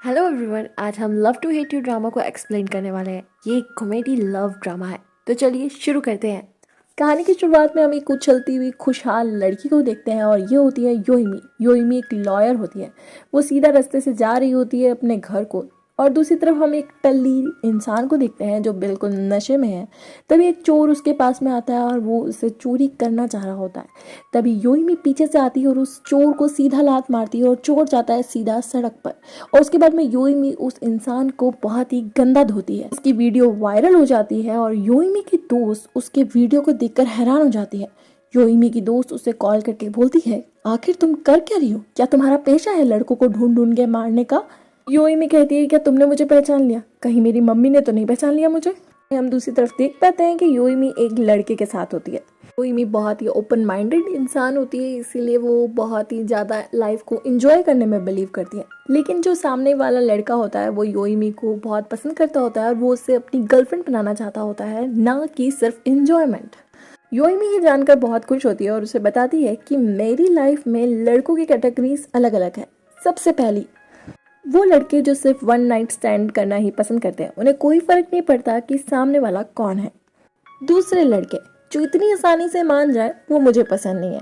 Hello everyone, आज हम love to hate you drama को एक्सप्लेन करने वाले हैं। ये एक कॉमेडी लव ड्रामा है, तो चलिए शुरू करते हैं। कहानी की शुरुआत में हम एक उछलती हुई खुशहाल लड़की को देखते हैं और ये होती है योइमी। योइमी एक लॉयर होती है। वो सीधा रास्ते से जा रही होती है अपने घर को, और दूसरी तरफ हम एक टल्ली इंसान को देखते हैं जो बिल्कुल नशे में है। तभी एक चोर उसके पास में आता है और वो उसे चोरी करना चाह रहा होता है। तभी योइमी पीछे से आती है और उस चोर को सीधा लात मारती है और चोर जाता है सीधा सड़क पर। और उसके बाद में योइमी उस इंसान को बहुत ही गंदा धोती है। इसकी वीडियो वायरल हो जाती है और योइमी की दोस्त उसके वीडियो को देखकर हैरान हो जाती है। योइमी की दोस्त उसे कॉल करके बोलती है, आखिर तुम कर क्या रही हो? क्या तुम्हारा पेशा है लड़कों को ढूंढ ढूंढ के मारने का? योइमी कहती है, क्या तुमने मुझे पहचान लिया? कहीं मेरी मम्मी ने तो नहीं पहचान लिया मुझे? हम दूसरी तरफ देख पाते हैं कि योइमी एक लड़के के साथ होती है। योइमी बहुत ही ओपन माइंडेड इंसान होती है, इसीलिए वो बहुत ही ज़्यादा लाइफ को एंजॉय करने में बिलीव करती है। लेकिन जो सामने वाला लड़का होता है वो योइमी को बहुत पसंद करता होता है और वो उसे अपनी गर्लफ्रेंड बनाना चाहता होता है, ना कि सिर्फ इंजॉयमेंट। योइमी ये जानकर बहुत खुश होती है और उसे बताती है कि मेरी लाइफ में लड़कों की कैटेगरीज अलग अलग है। सबसे पहली, वो लड़के जो सिर्फ वन नाइट स्टैंड करना ही पसंद करते हैं, उन्हें कोई फर्क नहीं पड़ता कि सामने वाला कौन है। दूसरे लड़के जो इतनी आसानी से मान जाए, वो मुझे पसंद नहीं है।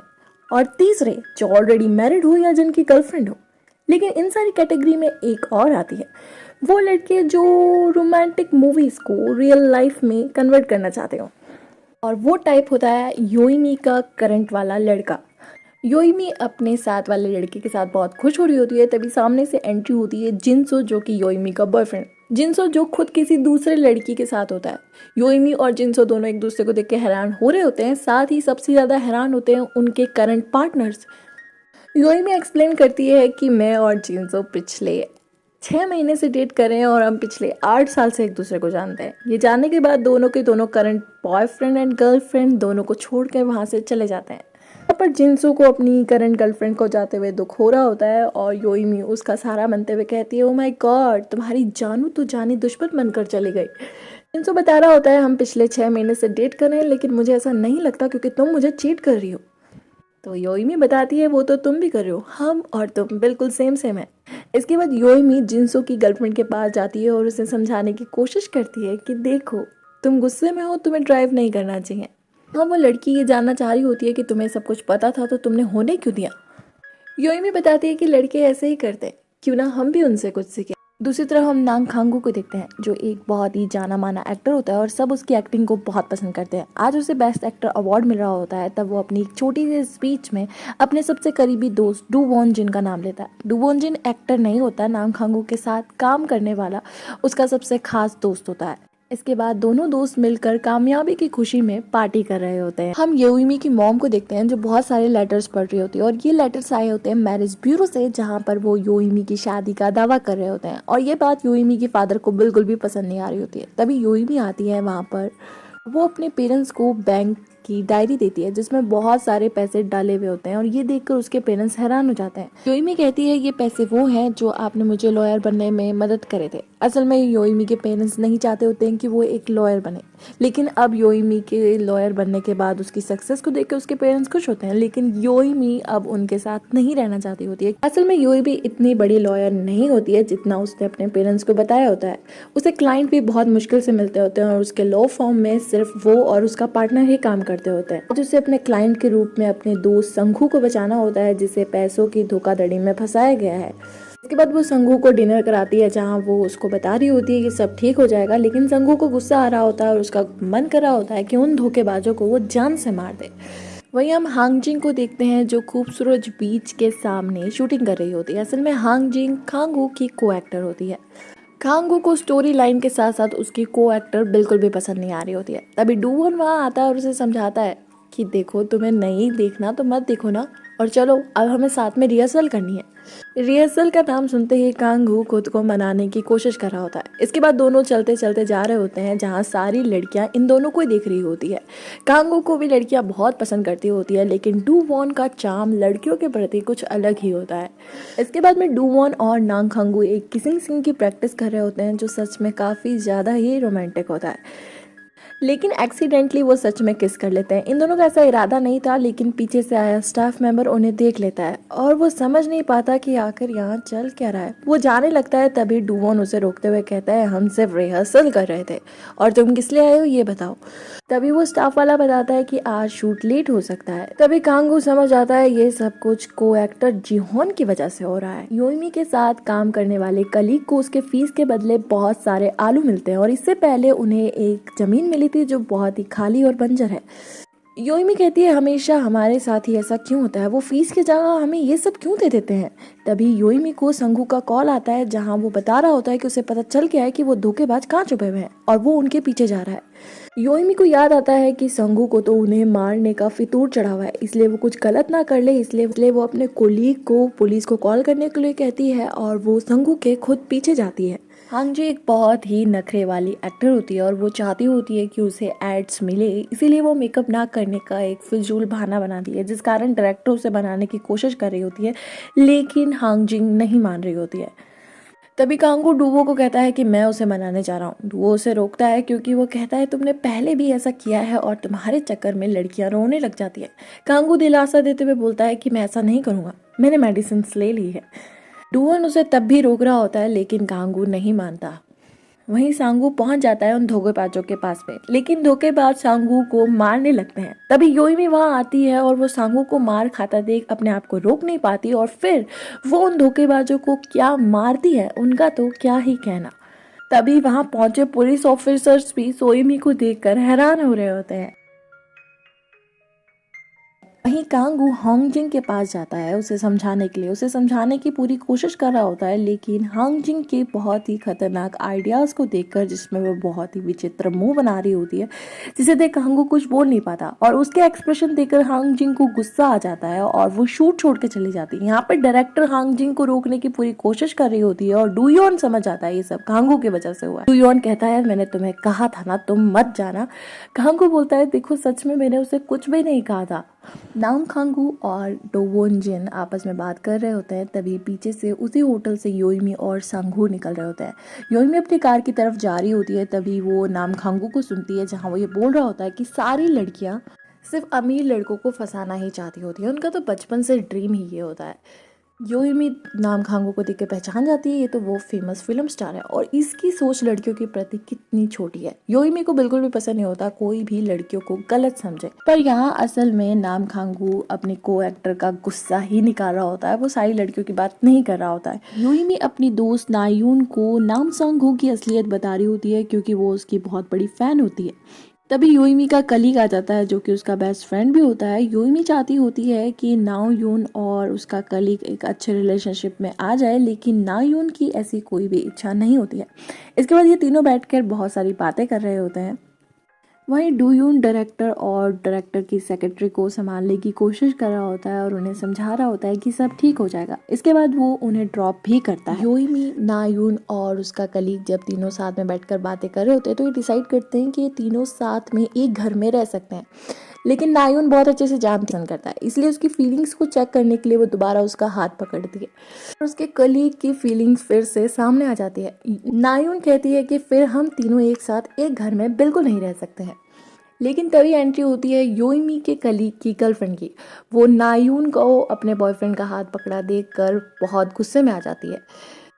और तीसरे जो ऑलरेडी मैरिड हो या जिनकी गर्लफ्रेंड हो। लेकिन इन सारी कैटेगरी में एक और आती है, वो लड़के जो रोमांटिक मूवीज को रियल लाइफ में कन्वर्ट करना चाहते हो। और वो टाइप होता है योइमी का करंट वाला लड़का। योइमी अपने साथ वाले लड़के के साथ बहुत खुश हो रही होती है, तभी सामने से एंट्री होती है जिनसो, जो कि योइमी का बॉयफ्रेंड। जिनसो जो खुद किसी दूसरे लड़की के साथ होता है। योइमी और जिनसो दोनों एक दूसरे को देख के हैरान हो रहे होते हैं, साथ ही सबसे ज़्यादा हैरान होते हैं उनके करंट पार्टनर्स। योइमी एक्सप्लेन करती है कि मैं और जिनसो पिछले 6 महीने से डेट कर रहे हैं और हम पिछले 8 साल से एक दूसरे को जानते हैं। ये जानने के बाद दोनों के दोनों करंट बॉयफ्रेंड एंड गर्लफ्रेंड दोनों को छोड़ कर वहाँ से चले जाते हैं। पर जिनसू को अपनी करंट गर्लफ्रेंड को जाते हुए दुख हो रहा होता है और योइमी उसका सहारा बनते हुए कहती है, ओ माय गॉड, तुम्हारी जानू तो जानी दुश्मन बनकर चली गई। जिनसू बता रहा होता है, हम पिछले 6 महीने से डेट कर रहे हैं, लेकिन मुझे ऐसा नहीं लगता क्योंकि तुम मुझे चीट कर रही हो। तो योइमी बताती है, वो तो तुम भी कर रहे हो, हम और तुम बिल्कुल सेम सेम है। इसके बाद योइमी जिनसू की गर्लफ्रेंड के पास जाती है और उसे समझाने की कोशिश करती है कि देखो, तुम गुस्से में हो, तुम्हें ड्राइव नहीं करना चाहिए। हाँ, वो लड़की ये जानना चाह रही होती है कि तुम्हें सब कुछ पता था तो तुमने होने क्यों दिया। योइमी बताती है कि लड़के ऐसे ही करते हैं, क्यों ना हम भी उनसे कुछ सीखें। दूसरी तरफ हम नांग खांगू को देखते हैं, जो एक बहुत ही जाना माना एक्टर होता है और सब उसकी एक्टिंग को बहुत पसंद करते हैं। आज उसे बेस्ट एक्टर अवार्ड मिल रहा होता है, तब वो अपनी एक छोटी सी स्पीच में अपने सबसे करीबी दोस्त डू वॉन जिन का नाम लेता है। डू वॉन जिन एक्टर नहीं होता, नांग खांगू के साथ काम करने वाला उसका सबसे खास दोस्त होता है। इसके बाद दोनों दोस्त मिलकर कामयाबी की खुशी में पार्टी कर रहे होते हैं। हम योइमी की मॉम को देखते हैं, जो बहुत सारे लेटर्स पढ़ रही होती है और ये लेटर्स आए होते हैं मैरिज ब्यूरो से, जहाँ पर वो योइमी की शादी का दावा कर रहे होते हैं। और ये बात योइमी के फादर को बिल्कुल भी पसंद नहीं आ रही होती है। तभी योइमी आती है वहाँ पर, वो अपने पेरेंट्स को बैंक की डायरी देती है जिसमें बहुत सारे पैसे डाले हुए होते हैं और ये देखकर उसके पेरेंट्स हैरान हो जाते हैं। योइमी कहती है, ये पैसे वो हैं जो आपने मुझे लॉयर बनने में मदद करे थे। असल में योइमी के पेरेंट्स नहीं चाहते होते हैं कि वो एक लॉयर बने, लेकिन अब योइमी के लॉयर बनने के बाद उसकी सक्सेस को देखकर उसके पेरेंट्स खुश होते हैं, लेकिन योइमी अब उनके साथ नहीं रहना चाहती होती है। असल में योइमी इतनी बड़ी लॉयर नहीं होती है जितना उसने अपने पेरेंट्स को बताया होता है। उसे क्लाइंट भी बहुत मुश्किल से मिलते होते हैं और उसके लॉ फॉर्म में सिर्फ वो और उसका पार्टनर ही काम करते होते हैं। आज उसे अपने क्लाइंट के रूप में अपने दोस्त संघू को बचाना होता है, जिसे पैसों की धोखाधड़ी में फंसाया गया है। इसके बाद वो संघू को डिनर कराती है, जहाँ वो उसको बता रही होती है कि सब ठीक हो जाएगा, लेकिन संघू को गुस्सा आ रहा होता है और उसका मन कर रहा होता है कि उन धोखेबाजों को वो जान से मार दे। वहीं हम हांगजिंग को देखते हैं, जो खूबसूरत बीच के सामने शूटिंग कर रही होती है। असल में हांगजिंग खांगू की को एक्टर होती है। खांगू को स्टोरी लाइन के साथ साथ उसकी को एक्टर बिल्कुल भी पसंद नहीं आ रही होती है। तभी डूवोन वहाँ आता है और उसे समझाता है कि देखो, तुम्हें नहीं देखना तो मत देखो ना, और चलो अब हमें साथ में रिहर्सल करनी है। रिहर्सल का नाम सुनते ही कांगू खुद को मनाने की कोशिश कर रहा होता है। इसके बाद दोनों चलते चलते जा रहे होते हैं, जहाँ सारी लड़कियां इन दोनों को ही देख रही होती है। कांगू को भी लड़कियां बहुत पसंद करती होती है, लेकिन डू वॉन का चार्म लड़कियों के प्रति कुछ अलग ही होता है। इसके बाद में डू वॉन और नांग खांगू एक किसिंग सीन की प्रैक्टिस कर रहे होते हैं, जो सच में काफ़ी ज़्यादा ही रोमांटिक होता है। लेकिन एक्सीडेंटली वो सच में किस कर लेते हैं। इन दोनों का ऐसा इरादा नहीं था, लेकिन पीछे से आया स्टाफ मेंबर उन्हें देख लेता है और वो समझ नहीं पाता कि आखिर यहाँ चल क्या रहा है। वो जाने लगता है, तभी डुवोन उसे रोकते हुए कहता है, हम सिर्फ रिहर्सल कर रहे थे और तुम किस लिए आए हो ये बताओ। तभी वो स्टाफ वाला बताता है कि आज शूट लेट हो सकता है। तभी कांगू समझ आता है ये सब कुछ को एक्टर जिहोन की वजह से हो रहा है। योइमी के साथ काम करने वाले कलीग को उसके फीस के बदले बहुत सारे आलू मिलते हैं और इससे पहले उन्हें एक जमीन मिली थी जो बहुत ही खाली और बंजर है। योइमी कहती है, हमेशा हमारे साथ ही ऐसा क्यों होता है, वो फीस की जगह हमें ये सब क्यों दे देते हैं। तभी योइमी को संगू का कॉल आता है, जहां वो बता रहा होता है कि उसे पता चल गया है कि वो धोखेबाज कहाँ छुपे हुए हैं और वो उनके पीछे जा रहा है। योइमी को याद आता है कि संगू को तो उन्हें मारने का फितूर चढ़ा हुआ है, इसलिए वो कुछ गलत ना कर ले, इसलिए वो अपने कोलीग को पुलिस को कॉल करने के लिए कहती है और वो संगू के खुद पीछे जाती है। हांगजी एक बहुत ही नखरे वाली एक्टर होती है और वो चाहती होती है कि उसे एड्स मिले, इसीलिए वो मेकअप ना करने का एक फिजूल बहाना बनाती है, जिस कारण डायरेक्टर उसे बनाने की कोशिश कर रही होती है, लेकिन हांगजिंग नहीं मान रही होती है। तभी कांगू डुवो को कहता है कि मैं उसे मनाने जा रहा हूँ। डुवो उसे रोकता है क्योंकि वो कहता है, तुमने पहले भी ऐसा किया है और तुम्हारे चक्कर में लड़कियां रोने लग जाती है। कांगू दिलासा देते हुए बोलता है कि मैं ऐसा नहीं करूँगा, मैंने मेडिसिन ले ली है। डुवोन उसे तब भी रोक रहा होता है, लेकिन कांगू नहीं मानता। वहीं सांगू पहुंच जाता है उन धोखेबाजों के पास में, लेकिन धोखेबाज सांगू को मारने लगते हैं। तभी योइमी वहां आती है और वो सांगू को मार खाता देख अपने आप को रोक नहीं पाती और फिर वो उन धोखेबाजों को क्या मारती है, उनका तो क्या ही कहना। तभी वहां पहुंचे पुलिस ऑफिसर्स भी योइमी को देखकर हैरान हो रहे होते हैं। वहीं कांगू हांगजिंग के पास जाता है उसे समझाने के लिए, उसे समझाने की पूरी कोशिश कर रहा होता है, लेकिन हांगजिंग के बहुत ही खतरनाक आइडियाज़ को देखकर, जिसमें वो बहुत ही विचित्र मुंह बना रही होती है, जिसे देख कांगू कुछ बोल नहीं पाता और उसके एक्सप्रेशन देखकर हांगजिंग को गुस्सा आ जाता है और वो शूट छोड़ के चली जाती है। यहाँ पर डायरेक्टर हांगजिंग को रोकने की पूरी कोशिश कर रही होती है और डुयोन समझ आता है ये सब कांगू की वजह से हुआ है। डुयोन कहता है, मैंने तुम्हें कहा था ना तुम मत जाना। कांगू बोलता है, देखो सच में मैंने उसे कुछ भी नहीं कहा था। नाम खांगू और डोवोन जिन आपस में बात कर रहे होते हैं, तभी पीछे से उसी होटल से योइमी और सांगू निकल रहे होते हैं। योइमी अपनी कार की तरफ जा रही होती है, तभी वो नाम खांगू को सुनती है, जहां वो ये बोल रहा होता है कि सारी लड़कियां सिर्फ अमीर लड़कों को फंसाना ही चाहती होती है, उनका तो बचपन से ड्रीम ही ये होता है। योइमी नाम खांगू को देख के पहचान जाती है, ये तो वो फेमस फिल्म स्टार है और इसकी सोच लड़कियों के प्रति कितनी छोटी है। योइमी को बिल्कुल भी पसंद नहीं होता कोई भी लड़कियों को गलत समझे, पर यहाँ असल में नाम खांगू अपने को एक्टर का गुस्सा ही निकाल रहा होता है, वो सारी लड़कियों की बात नहीं कर रहा होता है। योइमी अपनी दोस्त नायून को नाम सांगू की असलियत बता रही होती है, क्योंकि वो उसकी बहुत बड़ी फैन होती है। तभी योइमी का कलीग आ जाता है, जो कि उसका बेस्ट फ्रेंड भी होता है। योइमी चाहती होती है कि नाओयून और उसका कलीग एक अच्छे रिलेशनशिप में आ जाए, लेकिन नाओयून की ऐसी कोई भी इच्छा नहीं होती है। इसके बाद ये तीनों बैठकर बहुत सारी बातें कर रहे होते हैं। वहीं डूयून डायरेक्टर और डायरेक्टर की सेक्रेटरी को संभालने की कोशिश कर रहा होता है और उन्हें समझा रहा होता है कि सब ठीक हो जाएगा। इसके बाद वो उन्हें ड्रॉप भी करता है। योइमी, नायून और उसका कलीग जब तीनों साथ में बैठकर बातें कर रहे होते हैं, तो ये डिसाइड करते हैं कि ये तीनों साथ में एक घर में रह सकते हैं, लेकिन नायून बहुत अच्छे से जान पसंद करता है, इसलिए उसकी फीलिंग्स को चेक करने के लिए वो दोबारा उसका हाथ पकड़ती है और उसके कलीग की फीलिंग्स फिर से सामने आ जाती है। नायून कहती है कि फिर हम तीनों एक साथ एक घर में बिल्कुल नहीं रह सकते हैं, लेकिन तभी एंट्री होती है योइमी के कलीग की गर्लफ्रेंड की। वो नायून को अपने बॉयफ्रेंड का हाथ पकड़ा देखकर बहुत गुस्से में आ जाती है।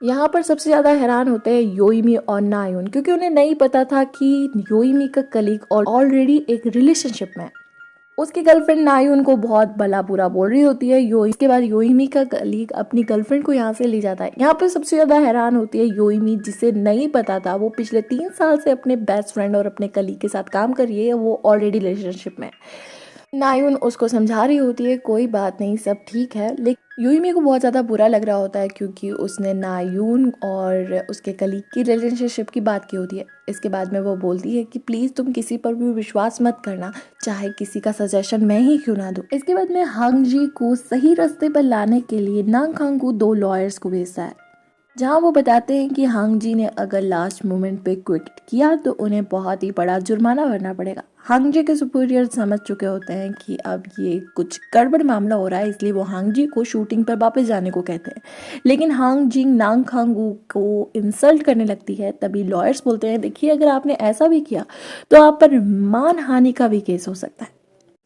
यहाँ पर सबसे ज़्यादा हैरान होते हैं योइमी और नायून, क्योंकि उन्हें नहीं पता था कि योइमी का कलीग ऑलरेडी एक रिलेशनशिप में है। उसकी गर्लफ्रेंड नायून को बहुत भला बुरा बोल रही होती है। इसके बाद योइमी का कलीग अपनी गर्लफ्रेंड को यहाँ से ले जाता है। यहाँ पे सबसे ज्यादा हैरान होती है योइमी, जिसे नहीं पता था वो पिछले 3 साल से अपने बेस्ट फ्रेंड और अपने कलीग के साथ काम कर रही है, वो ऑलरेडी रिलेशनशिप में है। नायून उसको समझा रही होती है कोई बात नहीं सब ठीक है, लेकिन योइमी को बहुत ज़्यादा बुरा लग रहा होता है क्योंकि उसने नायून और उसके कलीग की रिलेशनशिप की बात की होती है। इसके बाद में वो बोलती है कि प्लीज़ तुम किसी पर भी विश्वास मत करना, चाहे किसी का सजेशन मैं ही क्यों ना दूँ। इसके बाद में हांगजी को सही रास्ते पर लाने के लिए नांग खांगू 2 लॉयर्स को भेजता है। जहां वो बताते हैं कि हांग जी ने अगर लास्ट मोमेंट पे क्विट किया तो उन्हें बहुत ही बड़ा जुर्माना भरना पड़ेगा। हांग जी के सुपीरियर समझ चुके होते हैं कि अब ये कुछ गड़बड़ मामला हो रहा है, इसलिए वो हांग जी को शूटिंग पर वापस जाने को कहते हैं। लेकिन हांग जी नांग खांगू को इंसल्ट करने लगती है। तभी लॉयर्स बोलते हैं, देखिए अगर आपने ऐसा भी किया तो आप पर मानहानि का भी केस हो सकता है।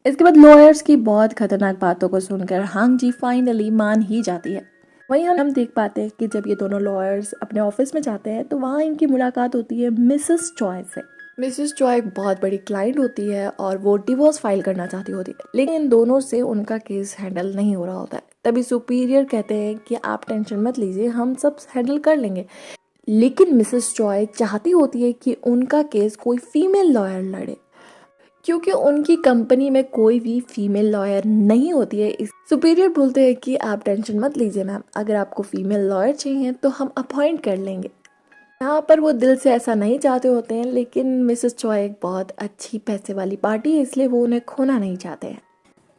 इसके बाद लॉयर्स की बहुत खतरनाक बातों को सुनकर हांग जी फाइनली मान ही जाती है। वहीं हम देख पाते हैं कि जब ये दोनों लॉयर्स अपने ऑफिस में जाते हैं तो वहाँ इनकी मुलाकात होती है मिसेस चॉय से। मिसेस चॉय बहुत बड़ी क्लाइंट होती है और वो डिवोर्स फाइल करना चाहती होती है, लेकिन इन दोनों से उनका केस हैंडल नहीं हो रहा होता है। तभी सुपीरियर कहते हैं कि आप टेंशन मत लीजिए, हम सब हैंडल कर लेंगे। लेकिन मिसेस चॉय चाहती होती है कि उनका केस कोई फीमेल लॉयर लड़े, क्योंकि उनकी कंपनी में कोई भी फीमेल लॉयर नहीं होती है। इस सुपीरियर बोलते हैं कि आप टेंशन मत लीजिए मैम, अगर आपको फीमेल लॉयर चाहिए तो हम अपॉइंट कर लेंगे। यहाँ पर वो दिल से ऐसा नहीं चाहते होते हैं, लेकिन मिसेस चॉय एक बहुत अच्छी पैसे वाली पार्टी है, इसलिए वो उन्हें खोना नहीं चाहते हैं।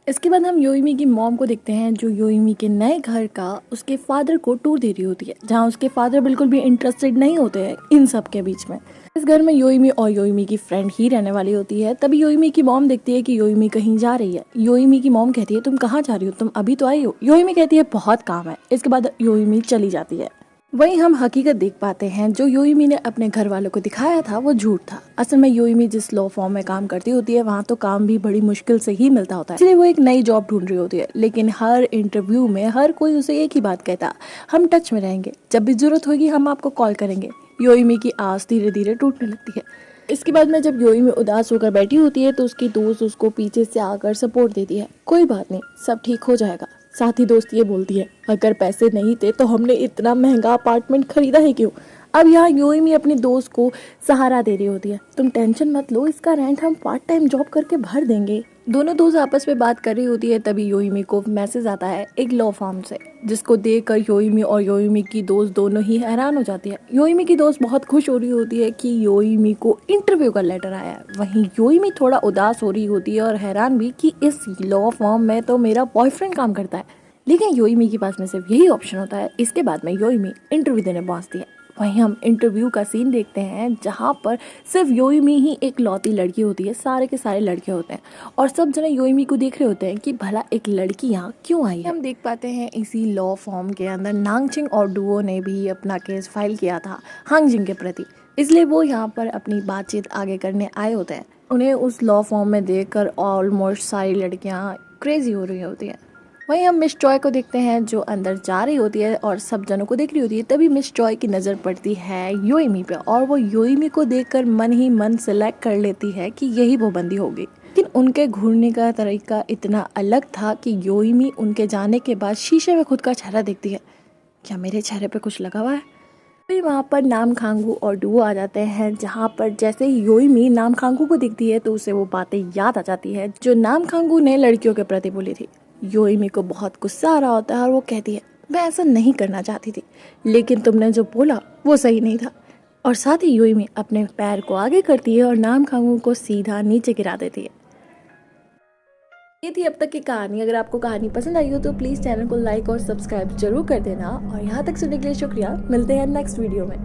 इसके बाद हम योइमी की मॉम को देखते हैं, जो योइमी के नए घर का उसके फादर को टूर दे रही होती है, जहाँ उसके फादर बिल्कुल भी इंटरेस्टेड नहीं होते हैं इन सब के बीच में। इस घर में योइमी और योइमी की फ्रेंड ही रहने वाली होती है। तभी योइमी की मॉम देखती है कि योइमी कहीं जा रही है। योइमी की मॉम कहती है, तुम कहाँ जा रही हो, तुम अभी तो आई हो। योइमी कहती है बहुत काम है। इसके बाद योइमी चली जाती है। वहीं हम हकीकत देख पाते हैं, जो योइमी ने अपने घर वालों को दिखाया था वो झूठ था। असल में योइमी जिस लॉ फॉर्म में काम करती होती है वहाँ तो काम भी बड़ी मुश्किल से ही मिलता होता है, इसलिए वो एक नई जॉब ढूंढ रही होती है। लेकिन हर इंटरव्यू में हर कोई उसे एक ही बात कहता, हम टच में रहेंगे, जब भी जरूरत होगी हम आपको कॉल करेंगे। योइमी की आस धीरे धीरे टूटने लगती है। इसके बाद में जब योइमी उदास होकर बैठी होती है तो उसकी दोस्त उसको पीछे से आकर सपोर्ट देती है, कोई बात नहीं, सब ठीक हो जाएगा। साथ ही दोस्त ये बोलती है, अगर पैसे नहीं थे तो हमने इतना महंगा अपार्टमेंट खरीदा है क्यों। अब यहाँ योइमी अपनी दोस्त को सहारा दे रही होती है, तुम टेंशन मत लो, इसका रेंट हम पार्ट टाइम जॉब करके भर देंगे। दोनों दोस्त आपस में बात कर रही होती है। तभी योइमी को मैसेज आता है एक लॉ फॉर्म से, जिसको देखकर योइमी और योइमी की दोस्त दोनों ही हैरान हो जाती है। योइमी की दोस्त बहुत खुश हो रही होती है कि योइमी को इंटरव्यू का लेटर आया है। वहीं योइमी थोड़ा उदास हो रही होती है और हैरान भी कि इस लॉ फॉर्म में तो मेरा बॉयफ्रेंड काम करता है, लेकिन योइमी के पास में सिर्फ यही ऑप्शन होता है। इसके बाद में योइमी इंटरव्यू देने पहुंचती है। वहीं हम इंटरव्यू का सीन देखते हैं, जहां पर सिर्फ योइमी ही एक लौती लड़की होती है, सारे के सारे लड़के होते हैं और सब जने योइमी को देख रहे होते हैं कि भला एक लड़की यहाँ क्यों आई है। हम देख पाते हैं इसी लॉ फॉर्म के अंदर नांगचिंग और डुओ ने भी अपना केस फाइल किया था हांगजिंग के प्रति, इसलिए वो यहाँ पर अपनी बातचीत आगे करने आए होते हैं। उन्हें उस लॉ फॉर्म में देखकर ऑलमोस्ट सारी लड़कियाँ क्रेजी हो रही होती हैं। वहीं हम मिस चॉय को देखते हैं, जो अंदर जा रही होती है और सब जनों को देख रही होती है। तभी मिस चॉय की नज़र पड़ती है योइमी पे और वो योइमी को देखकर मन ही मन सेलेक्ट कर लेती है कि यही वो बंदी होगी। लेकिन उनके घूरने का तरीका इतना अलग था कि योइमी उनके जाने के बाद शीशे में खुद का चेहरा देखती है, क्या मेरे चेहरे पे कुछ लगा हुआ है। फिर वहाँ पर नाम खांगू और डुओ आ जाते हैं, जहाँ पर जैसे ही योइमी नाम खांगू को दिखती है तो उसे वो बातें याद आ जाती है जो नाम खांगू ने लड़कियों के प्रति बोली थी। योइमी को बहुत गुस्सा आ रहा होता है और वो कहती है, मैं ऐसा नहीं करना चाहती थी, लेकिन तुमने जो बोला वो सही नहीं था। और साथ ही योइमी अपने पैर को आगे करती है और नाम खांगू को सीधा नीचे गिरा देती है। ये थी अब तक की कहानी। अगर आपको कहानी पसंद आई हो तो प्लीज़ चैनल को लाइक और सब्सक्राइब जरूर कर देना और यहाँ तक सुनने के लिए शुक्रिया। मिलते हैं नेक्स्ट वीडियो में।